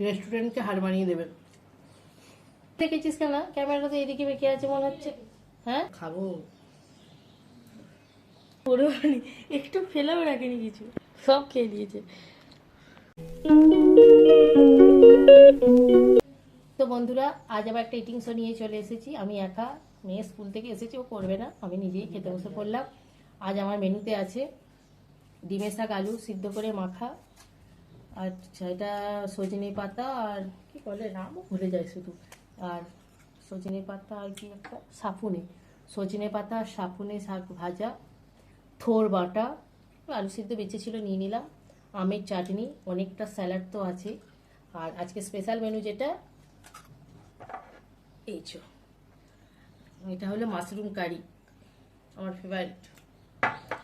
রেস্টুরেন্টকে হার মানিয়ে দেবে। দেখেছিস কেন ক্যামেরাটা তো এদিকে বেঁকে আছে মনে হচ্ছে। হ্যাঁ খাবো পরিমাণে একটু ফেলেও রাখেনি, কিছু সব খেয়ে দিয়েছে। তো বন্ধুরা, আজ আবার একটা ইটিং শো নিয়ে চলে এসেছি। আমি একা, মেয়ে স্কুল থেকে এসেছি, ও করবে না, আমি নিজেই খেতে বসে পড়লাম। আজ আমার মেনুতে আছে ডিমের শাক আলু সিদ্ধ করে মাখা, আর এটা সজনে পাতা আর কি বলে নামও ভুলে যায় শুধু, আর সজনে পাতা আর কি একটা সাফুনে, সজনে পাতা আর সাফুনে শাক ভাজা, থোর বাটা, আলু সিদ্ধ বেঁচে ছিল নিয়ে নিলাম, আমের চাটনি, অনেকটা স্যালাড তো আছে। আর আজকে স্পেশাল মেনু যেটা, এই চো, এটা হলো মাশরুম কারি, আমার ফেভারিট।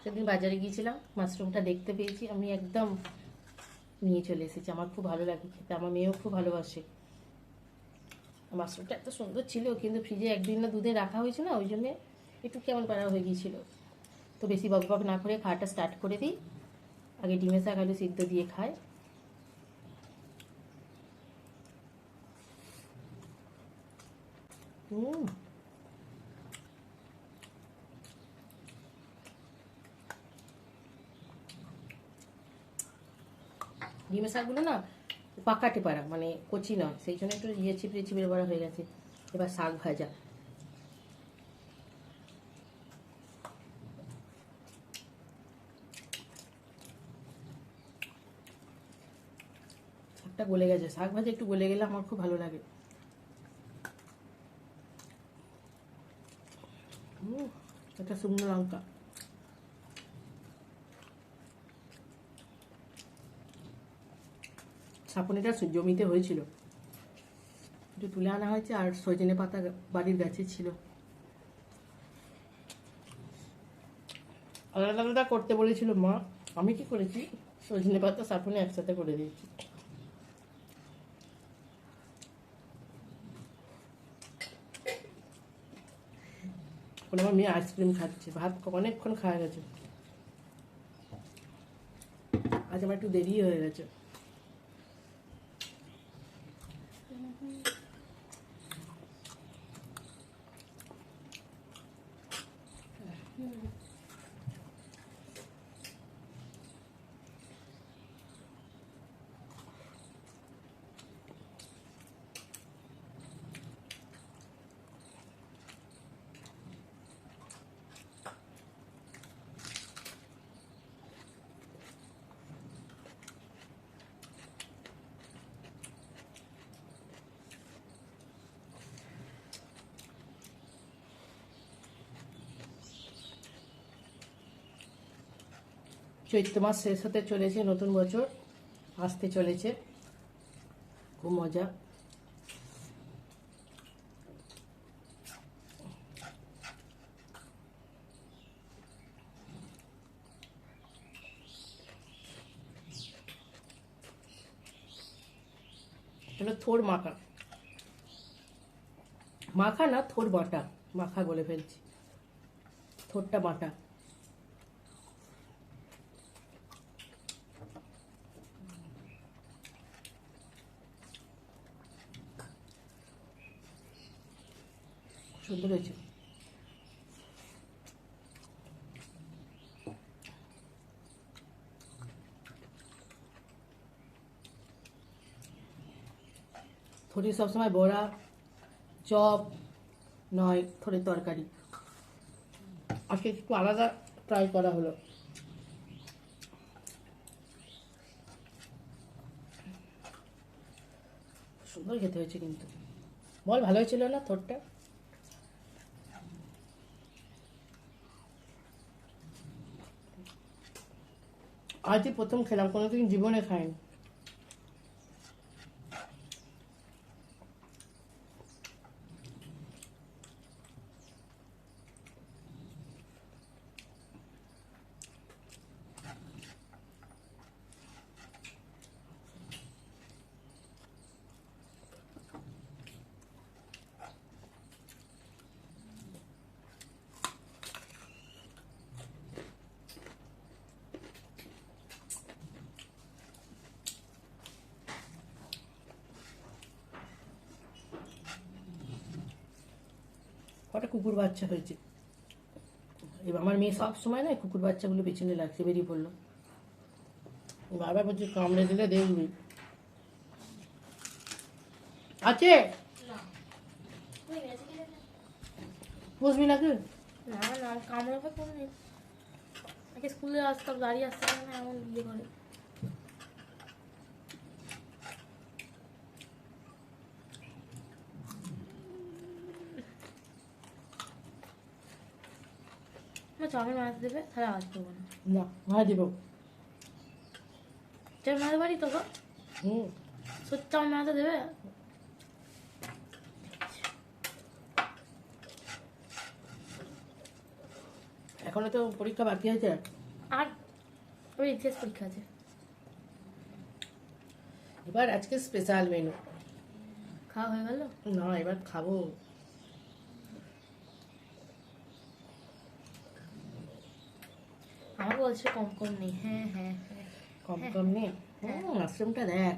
সেদিন বাজারে গিয়েছিলাম, মাশরুমটা দেখতে পেয়েছি, আমি একদম নিয়ে চলে এসেছি। আমার খুব ভালো লাগে খেতে, আমার মেয়েও খুব ভালোবাসে। মাশরুমটা এত সুন্দর ছিল, কিন্তু ফ্রিজে একদিন না দুদিন রাখা হয়েছে না, ওই জন্যে একটু কেমন পাড়া হয়ে গিয়েছিল। তো বেশি বক বক না করে খাওয়াটা স্টার্ট করে দিই। আগে ডিমের শাক আলু সিদ্ধ দিয়ে খাই। ডিমের শাকগুলো না পাকাটে পাড়া, মানে কচি নয়, সেই জন্য একটু চিপড়ে চিপড়ে বড়া হয়ে গেছে। এবার শাক ভাজা, শাকটা গলে গেছে, শাক ভাজা একটু গলে গেলে আমার খুব ভালো লাগে। একটা শুকনো লঙ্কা, ছাপনিটা জমিতে হয়েছিল, একটু তুলে আনা হয়েছে, আর সজনে পাতা বাড়ির গাছে ছিল। আলাদা আলাদা করতে বলেছিল মা, আমি কি করেছি, সজনে পাতা সাপুনে একসাথে করে দিয়েছি। এখন আমার মেয়ে আইসক্রিম খাচ্ছে, ভাত অনেকক্ষণ খাওয়া গেছে, আজ আমার একটু দেরি হয়ে গেছে। চৈত্র মাস শেষ হতে চলেছে, নতুন বছর আসতে চলেছে, খুব মজা। এটা থোর মাখা, মাখা না থোর বাটা, মাখা বলে ফেলছি, থোরটা বাটা। সুন্দর হয়েছে। থরি সবসময় বড়া, চপ নয়, থরের তরকারি, আজকে একটু আলাদা ট্রাই করা হলো। সুন্দর খেতে হয়েছে কিন্তু, বল ভালো হয়েছিল না থরটা? আজই প্রথম খেলাম, কোনোদিন জীবনে খাইনি। কটা কুকুর বাচ্চা হয়েছে। এবার আমার মেয়ে সব সময় না কুকুর বাচ্চাগুলো পেছনে লাগছে, বেরিয়ে পড়লো। বারবার বলছে কামড়ে দিলে দেখবি। আছে বুঝবি নাকি? না না কামড়াবে কোনো নেই। আগে স্কুলে আসতাম, গাড়ি আসতে পারে না এমন ইয়ে করে। আমার চাউমিন বানাতে দেবে, তাহলে আওয়াজ করবো না। না ভাই দিব। চাউমিন বানাতে পারি তো গো? হুম, সত্যি চাউমিন বানাতে দেবে? এখনো তো পরীক্ষা বাকি আছে। আর ওই ইতিহাস পরীক্ষা আছে। এবার আজকে স্পেশাল মেনু। খাওয়া হয়ে গেল? না, এবার খাবো। আমাকে বলছে কম কম নেই। হ্যাঁ হ্যাঁ হ্যাঁ, কম কম নিয়ে মাশরুমটা দেখ।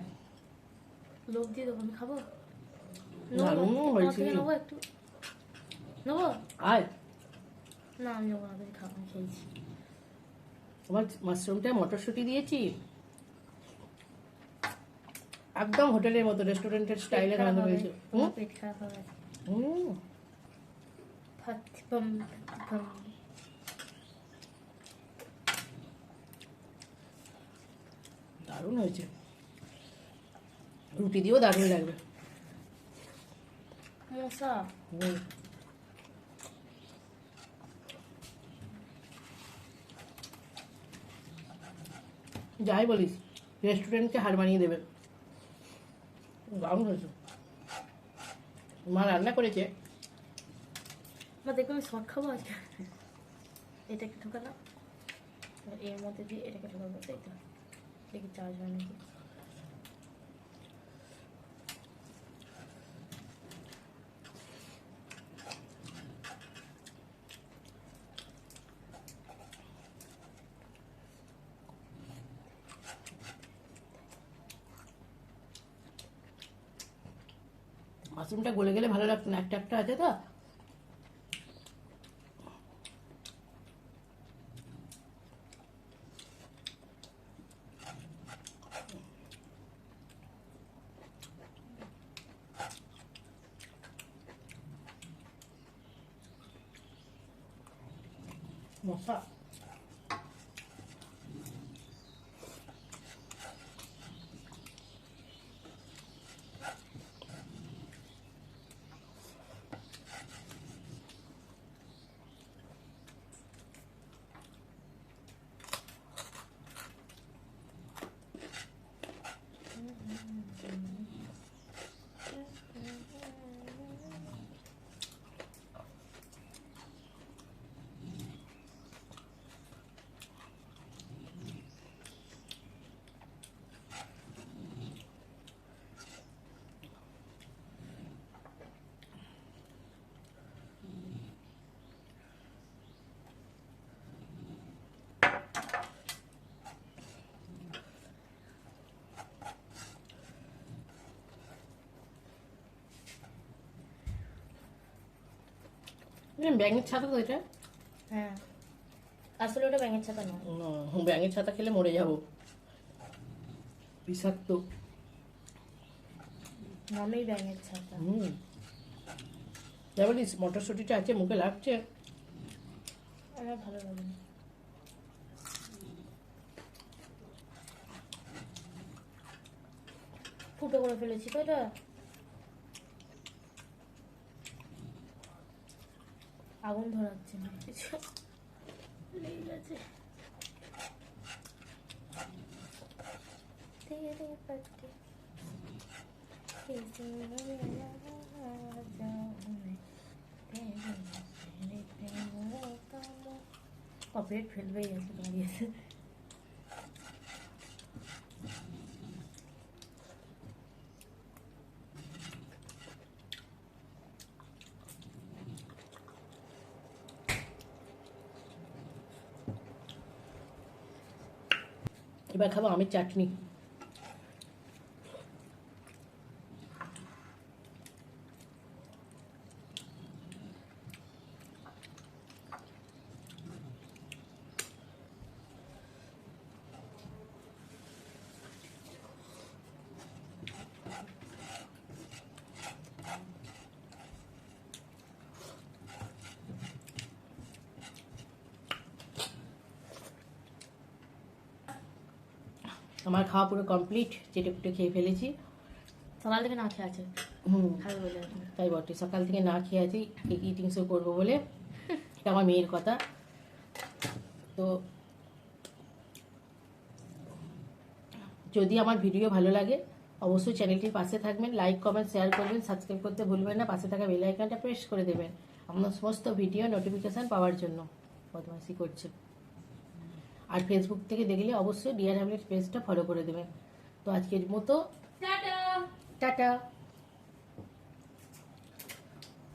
লোক দিয়ে দেবো, আমি খাবো। দারুণ হয়েছে। নেবো একটু, নেবো। আয়, না আমি নেবো না, তুমি খাবো, আমি খেয়েছি। তোমার মাশরুমটা মটরশুঁটি দিয়েছি, একদম হোটেলের মতো, রেস্টুরেন্টের স্টাইলে রান্না হয়েছে। তোমার পেট খারাপ হবে। হুম, ফাতিপাম ফাতিপাম। দারুণ হয়েছে। রুটি দিয়েও দারুণ লাগবে। মশা। হুম, যাই বলিস, রেস্টুরেন্টকে হার মানিয়ে দেবে। দারুণ হয়েছে। মা রান্না করেছে। মা দেখবে আমি শর্ট খাবো আজকে। এটাকে ঢোকালাম, এর মধ্যে দিয়ে এটাকে ঢোকাবো, তাই তো? দেখি চার্জ হয় নাকি। মাশরুমটা গলে গেলে ভালো লাগতো না, একটা একটা আছে তো। মশা। ব্যাঙের ছাতা তো এটা। হ্যাঁ, আসলে ওটা ব্যাঙের ছাতা নয়। ব্যাঙের ছাতা খেলে মরে যাব, বিষাক্ত। নামেই ব্যাঙের ছাতা। যাই বলিস, মটরশুঁটিটা আছে, মুখে লাগছে। আমার ভালো লাগে না। ফুটো করে ফেলেছি তো এটা। আগুন ধরাচ্ছে না কিছু, লেগে গেছে। তেরে পত্তে कैसे मिला जाऊं तेरे प्रेम का कॉपीराइट ফেলবে এসে দাঁড়িয়েছে। এবার খাবো আমের চাটনি। আমার খাওয়া পুরো কমপ্লিট, চেটেপুটে খেয়ে ফেলেছি। সকাল থেকে না খেয়ে আছে, হুম, খাবে বলে আর কি। তাই বটে, সকাল থেকে না খেয়ে আছি ইটিং শো করবো বলে। এটা আমার মেয়ের কথা। তো যদি আমার ভিডিও ভালো লাগে অবশ্যই চ্যানেলটির পাশে থাকবেন, লাইক কমেন্ট শেয়ার করবেন, সাবস্ক্রাইব করতে ভুলবেন না, পাশে থাকা বেল আইকনটা প্রেস করে দেবেন আপনার সমস্ত ভিডিও নোটিফিকেশান পাওয়ার জন্য। বদমাইশি করছে। আর ফেসবুক থেকে দেখলে অবশ্যই ডিয়ার হ্যামলেট পেজটা ফলো করে দেবেন। তো আজকের মতো টাটা। টাটা।